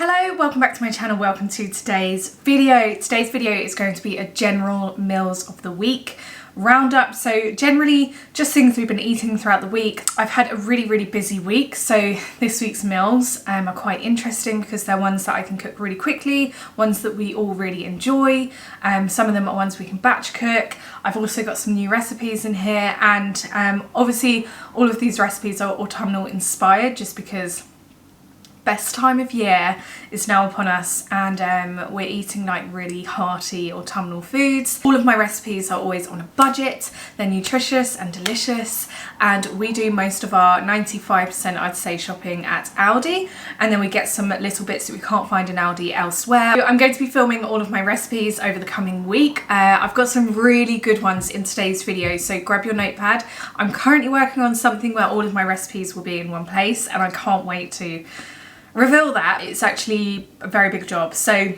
Hello, welcome back to my channel, welcome to today's video. Today's video is going to be a general meals of the week roundup. So generally just things we've been eating throughout the week. I've had a really busy week, so this week's meals are quite interesting because they're ones that I can cook really quickly, ones that we all really enjoy. Some of them are ones we can batch cook. I've also got some new recipes in here, and obviously all of these recipes are autumnal inspired just because best time of year is now upon us, and we're eating like really hearty autumnal foods. All of my recipes are always on a budget, they're nutritious and delicious, and we do most of our 95% I'd say shopping at Aldi, and then we get some little bits that we can't find in Aldi elsewhere. I'm going to be filming all of my recipes over the coming week. I've got some really good ones in today's video, so grab your notepad. I'm currently working on something where all of my recipes will be in one place, and I can't wait to reveal that. It's actually a very big job, so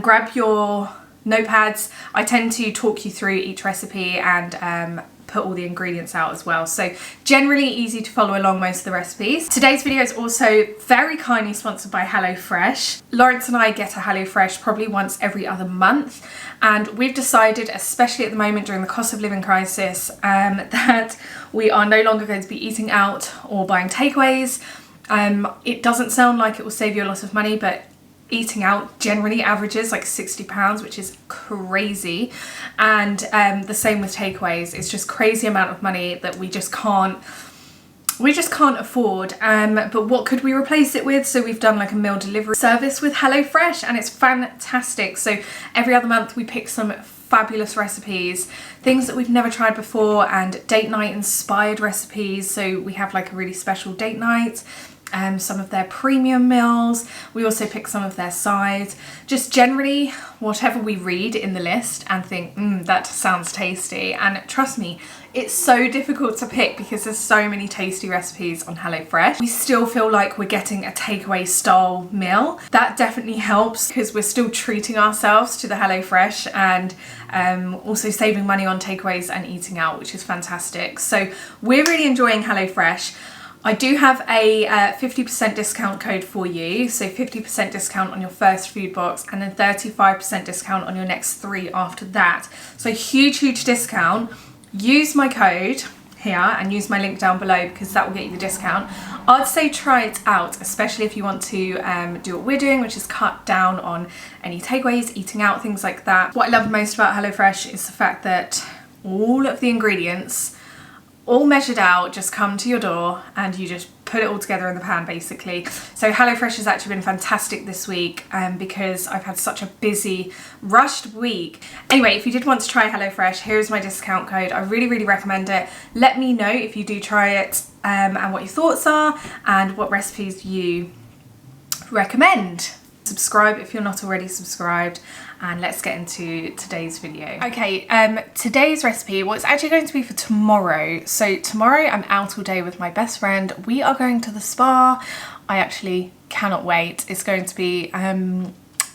grab your notepads. I tend to talk you through each recipe and put all the ingredients out as well, so generally easy to follow along most of the recipes. Today's video is also very kindly sponsored by HelloFresh. Lawrence and I get a HelloFresh probably once every other month, and we've decided, especially at the moment during the cost of living crisis, that we are no longer going to be eating out or buying takeaways. It doesn't sound like it will save you a lot of money, but eating out generally averages like £60, which is crazy. And the same with takeaways. It's just crazy amount of money that we just can't afford. But what could we replace it with? So we've done like a meal delivery service with HelloFresh, and it's fantastic. So every other month we pick some fabulous recipes, things that we've never tried before, and date night inspired recipes. So we have like a really special date night, some of their premium meals. We also pick some of their sides, just generally whatever we read in the list and think, that sounds tasty. And trust me, it's so difficult to pick because there's so many tasty recipes on HelloFresh. We still feel like we're getting a takeaway style meal. That definitely helps because we're still treating ourselves to the HelloFresh, and also saving money on takeaways and eating out, which is fantastic. So we're really enjoying HelloFresh. I do have a 50% discount code for you, so 50% discount on your first food box, and then 35% discount on your next 3 after that. So huge discount. Use my code here and use my link down below because that will get you the discount. I'd say try it out, especially if you want to do what we're doing, which is cut down on any takeaways, eating out, things like that. What I love most about HelloFresh is the fact that all of the ingredients, all measured out, just come to your door and you just put it all together in the pan basically. So HelloFresh has actually been fantastic this week because I've had such a busy, rushed week. Anyway, if you did want to try HelloFresh, here's my discount code. I really recommend it. Let me know if you do try it and what your thoughts are and what recipes you recommend. Subscribe if you're not already subscribed, and let's get into today's video. Okay, today's recipe, well, it's actually going to be for tomorrow. So tomorrow I'm out all day with my best friend. We are going to the spa. I actually cannot wait. It's going to be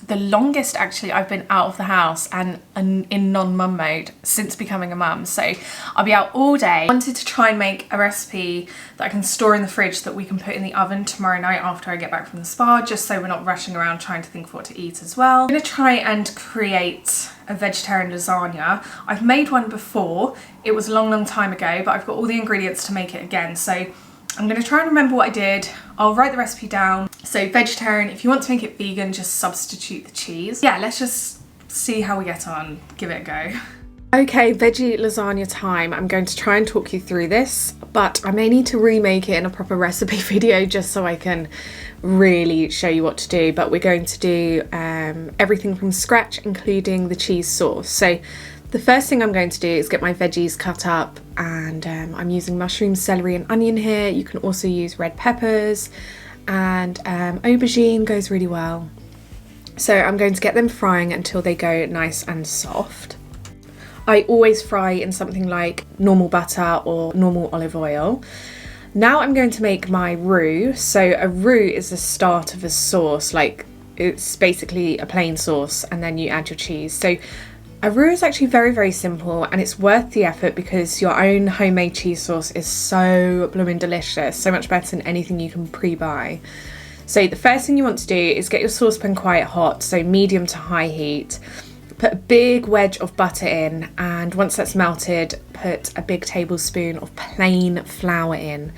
the longest actually I've been out of the house and in non-mum mode since becoming a mum. So I'll be out all day. I wanted to try and make a recipe that I can store in the fridge that we can put in the oven tomorrow night after I get back from the spa, just so we're not rushing around trying to think of what to eat as well. I'm gonna try and create a vegetarian lasagna. I've made one before. It was a long time ago, but I've got all the ingredients to make it again. So I'm going to try and remember what I did. I'll write the recipe down. So vegetarian, if you want to make it vegan, just substitute the cheese. Yeah, let's just see how we get on. Give it a go. Okay, veggie lasagna time. I'm going to try and talk you through this, but I may need to remake it in a proper recipe video just so I can really show you what to do. But we're going to do everything from scratch, including the cheese sauce. So the first thing I'm going to do is get my veggies cut up, and I'm using mushrooms, celery and onion here. You can also use red peppers, and aubergine goes really well. So I'm going to get them frying until they go nice and soft. I always fry in something like normal butter or normal olive oil. Now I'm going to make my roux. So a roux is the start of a sauce, like it's basically a plain sauce, and then you add your cheese. So a roux is actually very simple, and it's worth the effort because your own homemade cheese sauce is so blooming delicious, so much better than anything you can pre-buy. So the first thing you want to do is get your saucepan quite hot, so medium to high heat. Put a big wedge of butter in, and once that's melted, put a big tablespoon of plain flour in.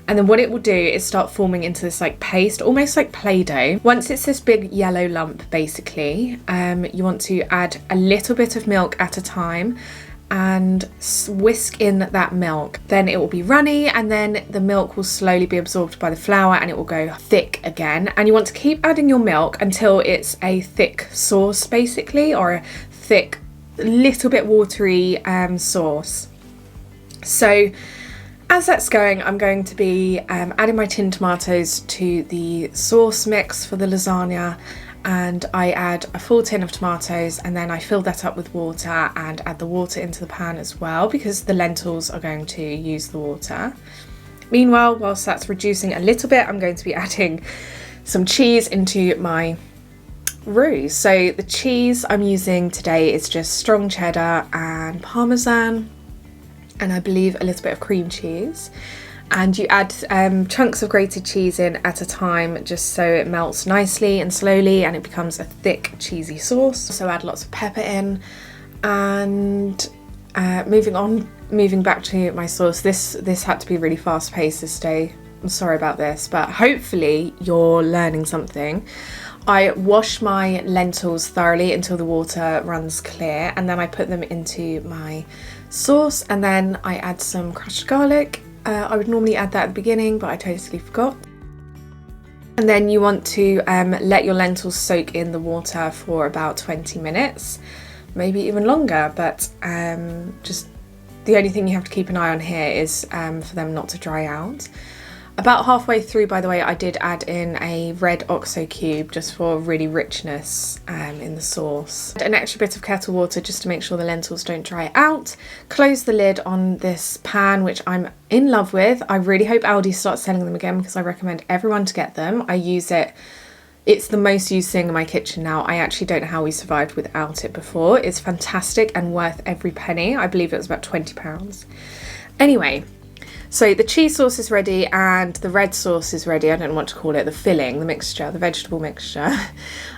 And then what it will do is start forming into this like paste, almost like Play-Doh. Once it's this big yellow lump, basically, you want to add a little bit of milk at a time and whisk in that milk. Then it will be runny, and then the milk will slowly be absorbed by the flour and it will go thick again. And you want to keep adding your milk until it's a thick sauce, basically, or a thick, little bit watery sauce. So as that's going, I'm going to be adding my tinned tomatoes to the sauce mix for the lasagna, and I add a full tin of tomatoes, and then I fill that up with water and add the water into the pan as well, because the lentils are going to use the water. Meanwhile, whilst that's reducing a little bit, I'm going to be adding some cheese into my roux. So the cheese I'm using today is just strong cheddar and parmesan, and I believe a little bit of cream cheese. And you add chunks of grated cheese in at a time, just so it melts nicely and slowly and it becomes a thick cheesy sauce. So add lots of pepper in. And moving back to my sauce, this had to be really fast paced this day. I'm sorry about this, but hopefully you're learning something. I wash my lentils thoroughly until the water runs clear, and then I put them into my sauce, and then I add some crushed garlic. I would normally add that at the beginning, but I totally forgot. And then you want to let your lentils soak in the water for about 20 minutes, maybe even longer, but just the only thing you have to keep an eye on here is for them not to dry out. About halfway through, by the way, I did add in a red OXO cube just for really richness in the sauce. An extra bit of kettle water just to make sure the lentils don't dry out. Close the lid on this pan, which I'm in love with. I really hope Aldi starts selling them again, because I recommend everyone to get them. I use it. It's the most used thing in my kitchen now. I actually don't know how we survived without it before. It's fantastic and worth every penny. I believe it was about £20. Anyway, so the cheese sauce is ready and the red sauce is ready. I don't know what to call it, the filling, the mixture, the vegetable mixture.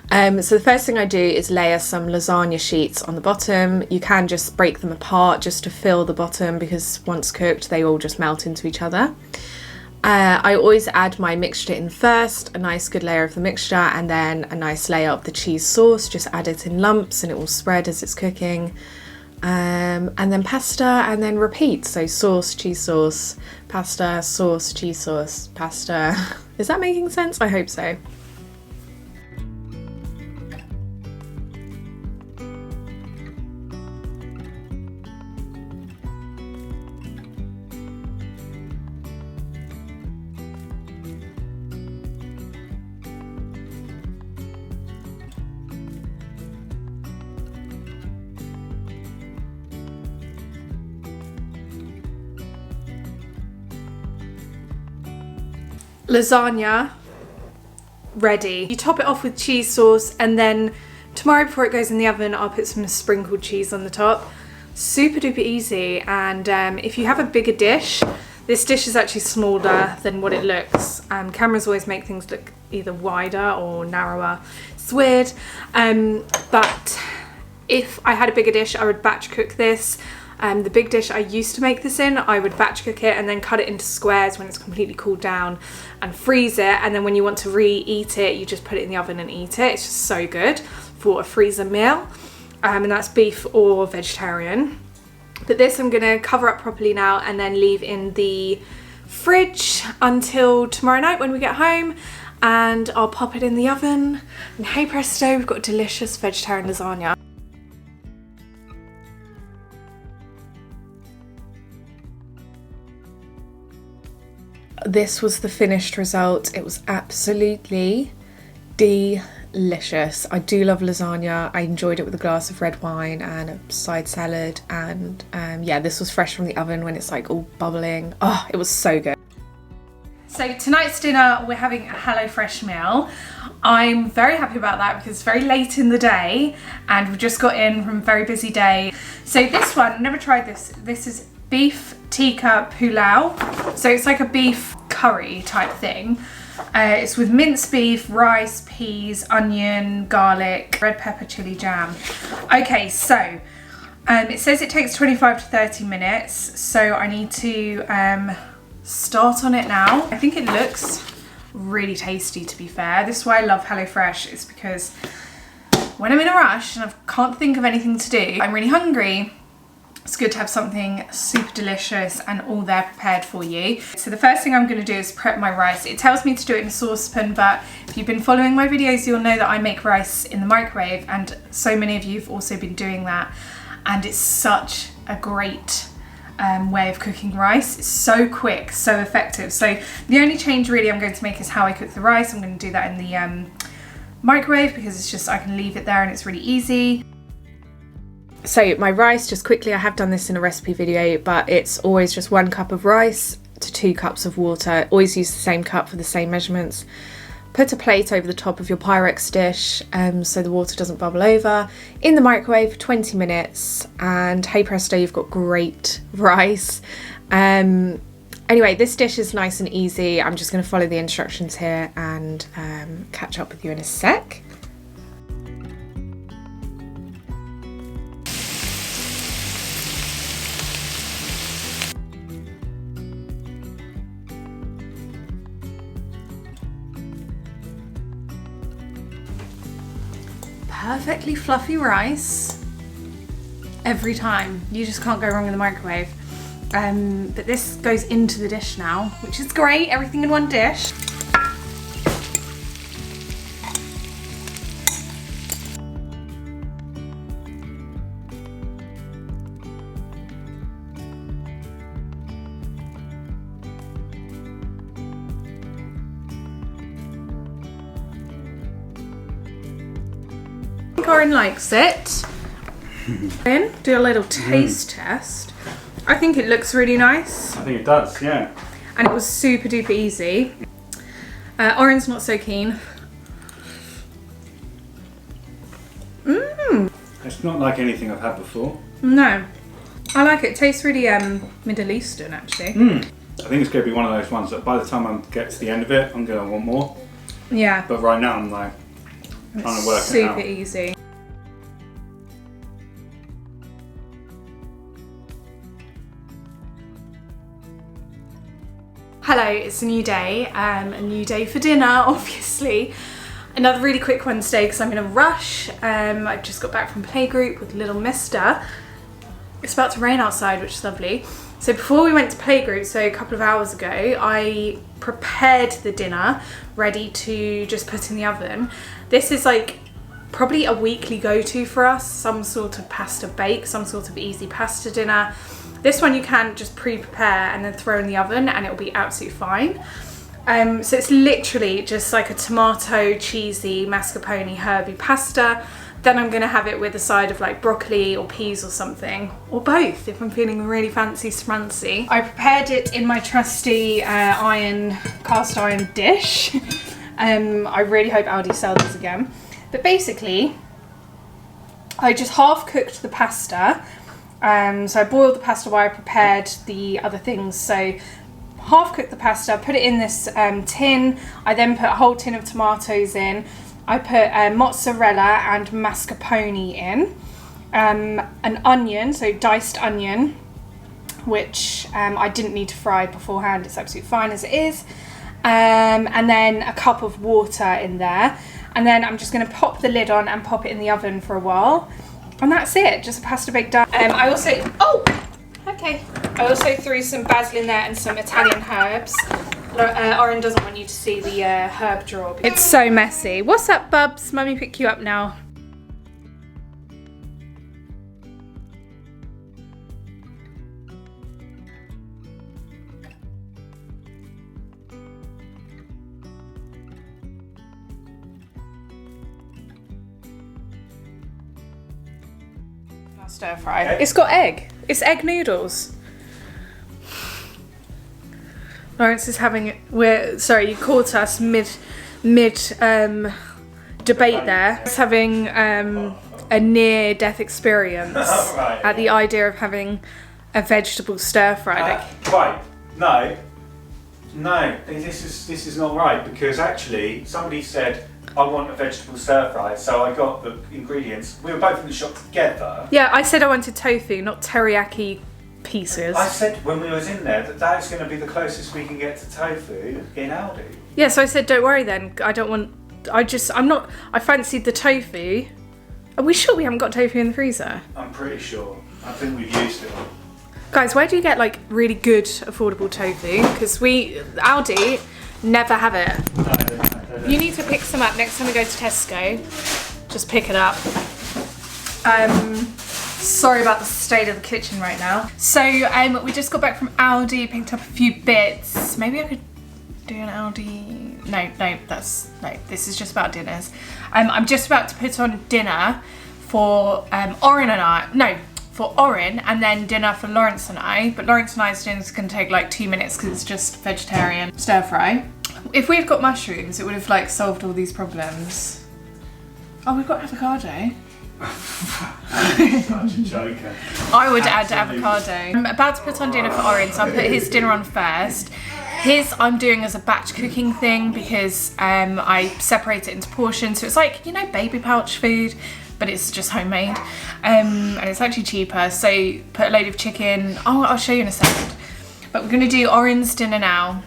So the first thing I do is layer some lasagna sheets on the bottom. You can just break them apart just to fill the bottom, because once cooked they all just melt into each other. I always add my mixture in first, a nice good layer of the mixture, and then a nice layer of the cheese sauce. Just add it in lumps and it will spread as it's cooking. And then pasta, and then repeat. So sauce, cheese sauce, pasta, sauce, cheese sauce, pasta. Is that making sense? I hope so. Lasagna ready. You top it off with cheese sauce, and then tomorrow before it goes in the oven I'll put some sprinkled cheese on the top. Super duper easy. And if you have a bigger dish, this dish is actually smaller than what it looks. Cameras always make things look either wider or narrower. It's weird, but if I had a bigger dish I would batch cook this. The big dish I used to make this in, I would batch cook it and then cut it into squares when it's completely cooled down and freeze it, and then when you want to re-eat it you just put it in the oven and eat it. It's just so good for a freezer meal, and that's beef or vegetarian. But this I'm going to cover up properly now and then leave in the fridge until tomorrow night when we get home, and I'll pop it in the oven, and hey presto, we've got delicious vegetarian lasagna. This was the finished result. It was absolutely delicious. I do love lasagna. I enjoyed it with a glass of red wine and a side salad, and yeah, this was fresh from the oven when it's like all bubbling. Oh, it was so good. So tonight's dinner we're having a HelloFresh meal. I'm very happy about that because it's very late in the day and we've just got in from a very busy day. So this one, I've never tried this. This is beef tikka pulao. So it's like a beef curry type thing. It's with minced beef, rice, peas, onion, garlic, red pepper, chili jam. Okay, so it says it takes 25 to 30 minutes, so I need to start on it now. I think it looks really tasty, to be fair. This is why I love HelloFresh, is because when I'm in a rush and I can't think of anything to do, I'm really hungry, it's good to have something super delicious and all there prepared for you. So the first thing I'm going to do is prep my rice. It tells me to do it in a saucepan, but if you've been following my videos, you'll know that I make rice in the microwave, and so many of you have also been doing that, and it's such a great way of cooking rice. It's so quick, so effective. So the only change really I'm going to make is how I cook the rice. I'm going to do that in the microwave because it's just, I can leave it there and it's really easy. So my rice, just quickly, I have done this in a recipe video, but it's always just 1 cup of rice to 2 cups of water. Always use the same cup for the same measurements. Put a plate over the top of your Pyrex dish so the water doesn't bubble over. In the microwave for 20 minutes, and hey presto, you've got great rice. Anyway, this dish is nice and easy. I'm just going to follow the instructions here and catch up with you in a sec. Perfectly fluffy rice every time. You just can't go wrong in the microwave. But this goes into the dish now, which is great. Everything in one dish. Corin likes it. Then do a little taste test. I think it looks really nice. I think it does, yeah. And it was super duper easy. Oren's not so keen. It's not like anything I've had before. No, I like it. It tastes really Middle Eastern, actually. I think it's going to be one of those ones that by the time I get to the end of it, I'm going to want more. Yeah. But right now I'm like trying to work it out. Super easy. Hello, it's a new day for dinner, obviously. Another really quick one today because I'm in a rush. I've just got back from playgroup with little mister. It's about to rain outside, which is lovely. So before we went to playgroup, so a couple of hours ago, I prepared the dinner ready to just put in the oven. This is like probably a weekly go-to for us, some sort of pasta bake, some sort of easy pasta dinner. This one you can just pre-prepare and then throw in the oven and it'll be absolutely fine. So it's literally just like a tomato, cheesy, mascarpone, herby pasta. Then I'm gonna have it with a side of like broccoli or peas or something, or both if I'm feeling really fancy schmancy. I prepared it in my trusty cast iron dish. I really hope Aldi sell these again. But basically, I just half cooked the pasta. So I boiled the pasta while I prepared the other things. So half cooked the pasta, put it in this tin. I then put a whole tin of tomatoes in. I put mozzarella and mascarpone in. An onion, so diced onion, which I didn't need to fry beforehand. It's absolutely fine as it is. And then a cup of water in there. And then I'm just going to pop the lid on and pop it in the oven for a while. And that's it, just a pasta bake done. I also threw some basil in there and some Italian herbs. Oren doesn't want you to see the herb drawer. It's so messy. What's up, Bubs? Mummy pick you up now. Stir fry. It's got egg. It's egg noodles. Lawrence is having. You caught us mid debate there. He's having a near death experience at the idea of having a vegetable stir fry. Right. No. No, this is not right, because actually somebody said I want a vegetable stir fry, so I got the ingredients. We were both in the shop together. Yeah, I said I wanted tofu, not teriyaki pieces. I said when we was in there that that's going to be the closest we can get to tofu in Aldi. Yeah, so I said don't worry then. I fancied the tofu. Are we sure we haven't got tofu in the freezer? I'm pretty sure. I think we've used it. Guys, where do you get like really good affordable tofu? Because Aldi never have it. No, I don't. You need to pick some up next time we go to Tesco. Just pick it up. Sorry about the state of the kitchen right now. So we just got back from Aldi, picked up a few bits. Maybe I could do an Aldi. No, this is just about dinners. I'm just about to put on dinner for Orin and I. No, for Orin, and then dinner for Lawrence and I. But Lawrence and I's dinner is going to take like 2 minutes because it's just vegetarian stir fry. If we had got mushrooms, it would have like solved all these problems. Oh, we've got avocado. Such a joker. I would add avocado. I'm about to put on dinner for Orin, so I'll put his dinner on first. His I'm doing as a batch cooking thing because I separate it into portions. So it's like, you know, baby pouch food, but it's just homemade. And it's actually cheaper. So put a load of chicken. Oh, I'll show you in a second. But we're gonna do Orin's dinner now.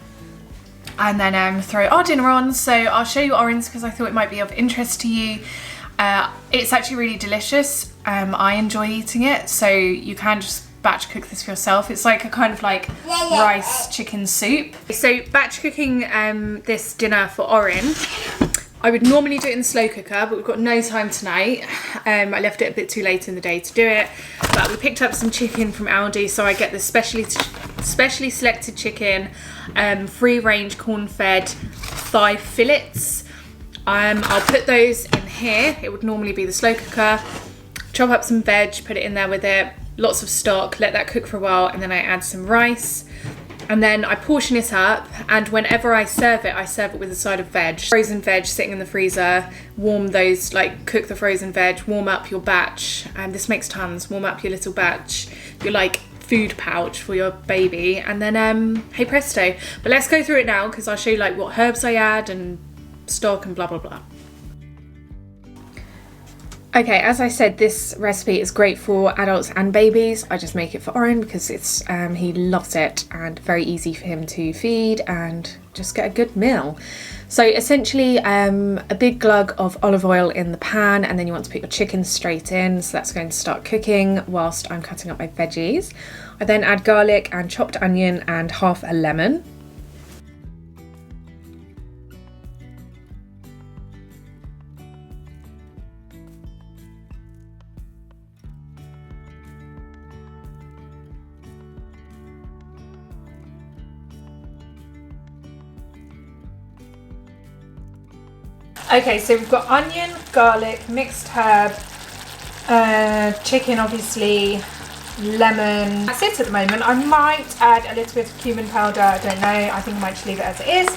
And then throw our dinner on. So I'll show you Orin's because I thought it might be of interest to you. It's actually really delicious. I enjoy eating it, so you can just batch cook this for yourself. It's like a kind of like rice chicken soup. So batch cooking this dinner for Orin. I would normally do it in the slow cooker, but we've got no time tonight. I left it a bit too late in the day to do it, but we picked up some chicken from Aldi, so I get the specially selected chicken, free range corn-fed thigh fillets. I'll put those in here. It would normally be the slow cooker. Chop up some veg, put it in there with it. Lots of stock, let that cook for a while, and then I add some rice. And then I portion it up, and whenever I serve it with a side of veg. Frozen veg sitting in the freezer, warm those, like cook the frozen veg, warm up your batch, and this makes tons, warm up your little batch, your like food pouch for your baby, and then hey presto. But let's go through it now, because I'll show you like what herbs I add and stock and blah blah blah. Okay, as I said, this recipe is great for adults and babies. I just make it for Orin because it's he loves it and very easy for him to feed and just get a good meal. So essentially a big glug of olive oil in the pan, and then you want to put your chicken straight in. So that's going to start cooking whilst I'm cutting up my veggies. I then add garlic and chopped onion and half a lemon. Okay, so we've got onion, garlic, mixed herb, chicken obviously, lemon. That's it at the moment. I might add a little bit of cumin powder, I don't know. I think I might just leave it as it is.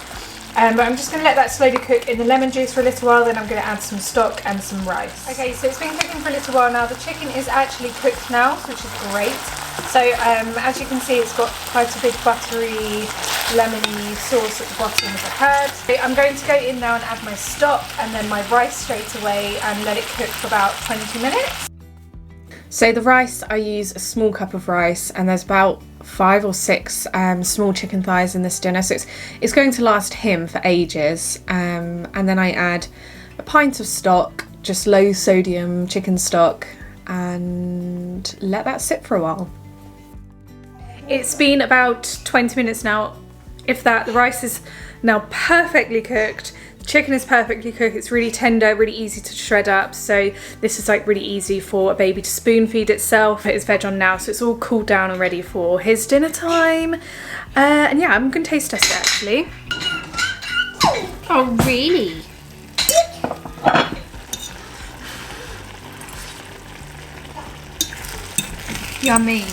But I'm just going to let that slowly cook in the lemon juice for a little while, then I'm going to add some stock and some rice. Okay, so it's been cooking for a little while now. The chicken is actually cooked now, which is great. So as you can see, it's got quite a big buttery, lemony sauce at the bottom as I heard. So I'm going to go in now and add my stock and then my rice straight away and let it cook for about 20 minutes. So the rice, I use a small cup of rice, and there's about 5 or 6 small chicken thighs in this dinner, so it's going to last him for ages. And then I add a pint of stock, just low sodium chicken stock, and let that sit for a while. It's been about 20 minutes now, if that. The rice is now perfectly cooked. The chicken is perfectly cooked. It's really tender, really easy to shred up. So this is like really easy for a baby to spoon feed itself. Put his veg on now, so it's all cooled down and ready for his dinner time. And yeah, I'm gonna taste test it actually. Oh, really? Yummy.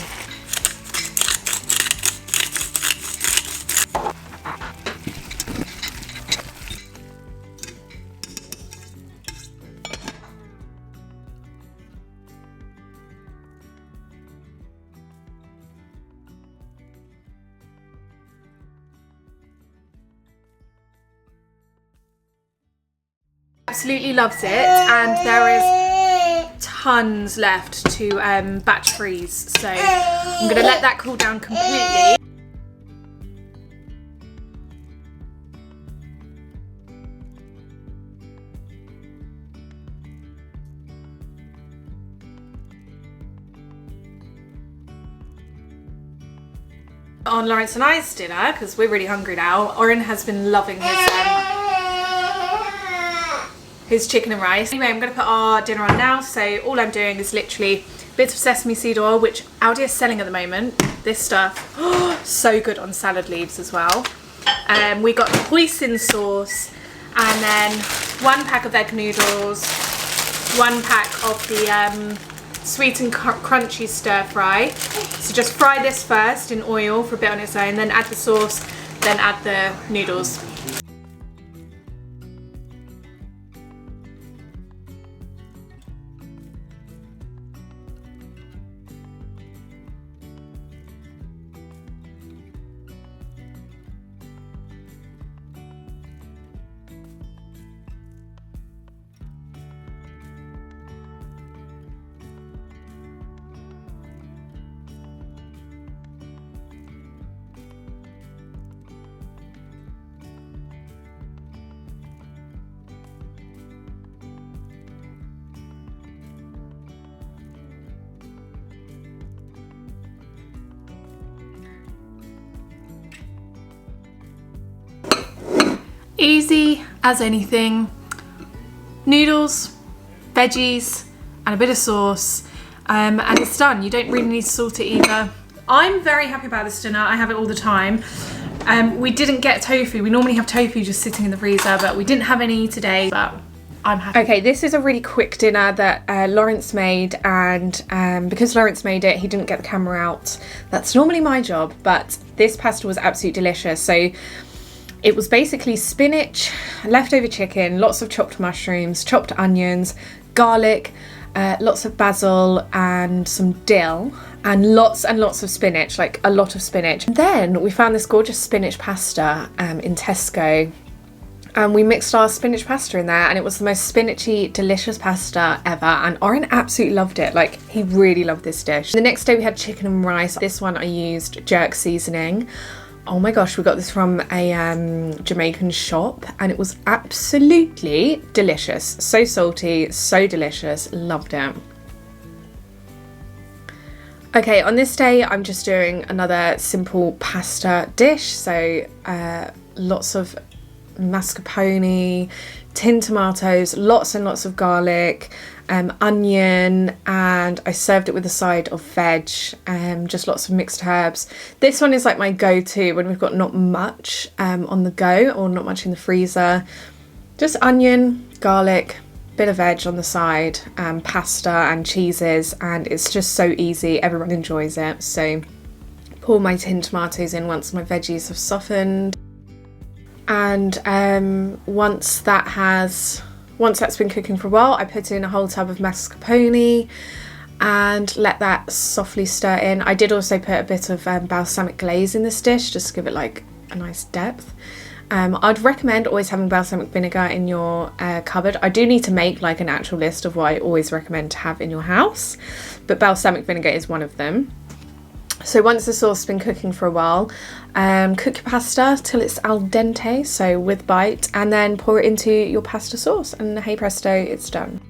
absolutely loves it, and there is tons left to batch freeze. So I'm gonna let that cool down completely. On Lawrence and I's dinner, because we're really hungry now. Oren has been loving his chicken and rice. Anyway, I'm going to put our dinner on now. So all I'm doing is literally bits of sesame seed oil, which Aldi is selling at the moment. This stuff, so good on salad leaves as well. We got hoisin sauce, and then 1 pack of egg noodles, 1 pack of the sweet and crunchy stir fry. So just fry this first in oil for a bit on its own, then add the sauce, then add the noodles. Easy as anything. Noodles, veggies, and a bit of sauce, and it's done. You don't really need to salt it either. I'm very happy about this dinner. I have it all the time. We didn't get tofu. We normally have tofu just sitting in the freezer, but we didn't have any today, but I'm happy. Okay, this is a really quick dinner that Lawrence made, and because Lawrence made it, he didn't get the camera out. That's normally my job, but this pasta was absolutely delicious. So it was basically spinach, leftover chicken, lots of chopped mushrooms, chopped onions, garlic, lots of basil and some dill, and lots of spinach, like a lot of spinach. And then we found this gorgeous spinach pasta in Tesco, and we mixed our spinach pasta in there, and it was the most spinachy, delicious pasta ever, and Oren absolutely loved it. Like, he really loved this dish. The next day we had chicken and rice. This one I used jerk seasoning. Oh my gosh, we got this from a Jamaican shop, and it was absolutely delicious. So salty, so delicious, loved it. Okay, on this day I'm just doing another simple pasta dish. So lots of mascarpone, tinned tomatoes, lots and lots of garlic, onion, and I served it with a side of veg, just lots of mixed herbs. This one is like my go-to when we've got not much on the go or not much in the freezer. Just onion, garlic, bit of veg on the side, pasta and cheeses, and it's just so easy. Everyone enjoys it. So pour my tinned tomatoes in once my veggies have softened, and once that's been cooking for a while, I put in a whole tub of mascarpone and let that softly stir in. I did also put a bit of balsamic glaze in this dish, just to give it like a nice depth. I'd recommend always having balsamic vinegar in your cupboard. I do need to make like an actual list of what I always recommend to have in your house, but balsamic vinegar is one of them. So once the sauce has been cooking for a while, cook your pasta till it's al dente, so with bite, and then pour it into your pasta sauce, and hey presto, it's done.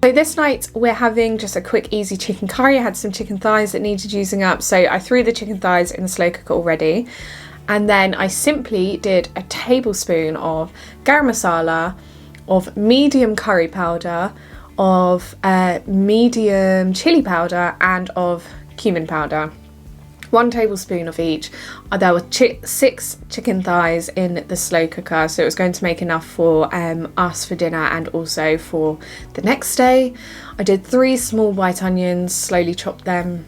So this night we're having just a quick easy chicken curry. I had some chicken thighs that needed using up, so I threw the chicken thighs in the slow cooker already, and then I simply did a tablespoon of garam masala, of medium curry powder, of medium chili powder, and of cumin powder. 1 tablespoon of each. There were 6 chicken thighs in the slow cooker, so it was going to make enough for us for dinner and also for the next day. I did 3 small white onions, slowly chopped them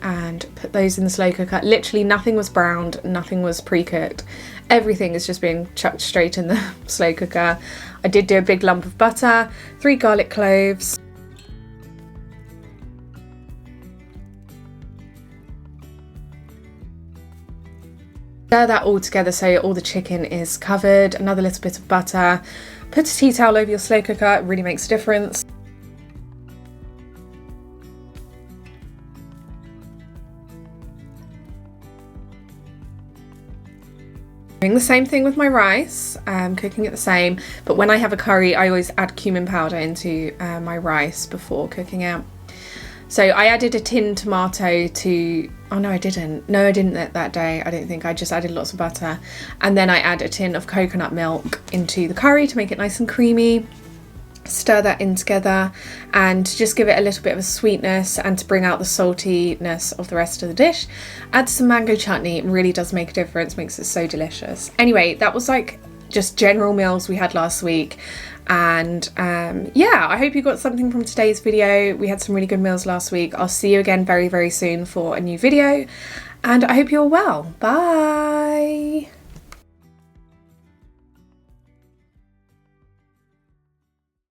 and put those in the slow cooker. Literally nothing was browned, nothing was pre-cooked. Everything is just being chucked straight in the slow cooker. I did do a big lump of butter, 3 garlic cloves. Stir that all together so all the chicken is covered. Another little bit of butter. Put a tea towel over your slow cooker, it really makes a difference. Doing the same thing with my rice, cooking it the same, but when I have a curry I always add cumin powder into my rice before cooking it. So I added a tin tomato to, oh no I didn't that day, I don't think, I just added lots of butter, and then I add a tin of coconut milk into the curry to make it nice and creamy. Stir that in together and just give it a little bit of a sweetness and to bring out the saltiness of the rest of the dish. Add some mango chutney, it really does make a difference, makes it so delicious. Anyway, that was like just general meals we had last week, and yeah, I hope you got something from today's video. We had some really good meals last week. I'll see you again very, very soon for a new video, and I hope you're well. Bye.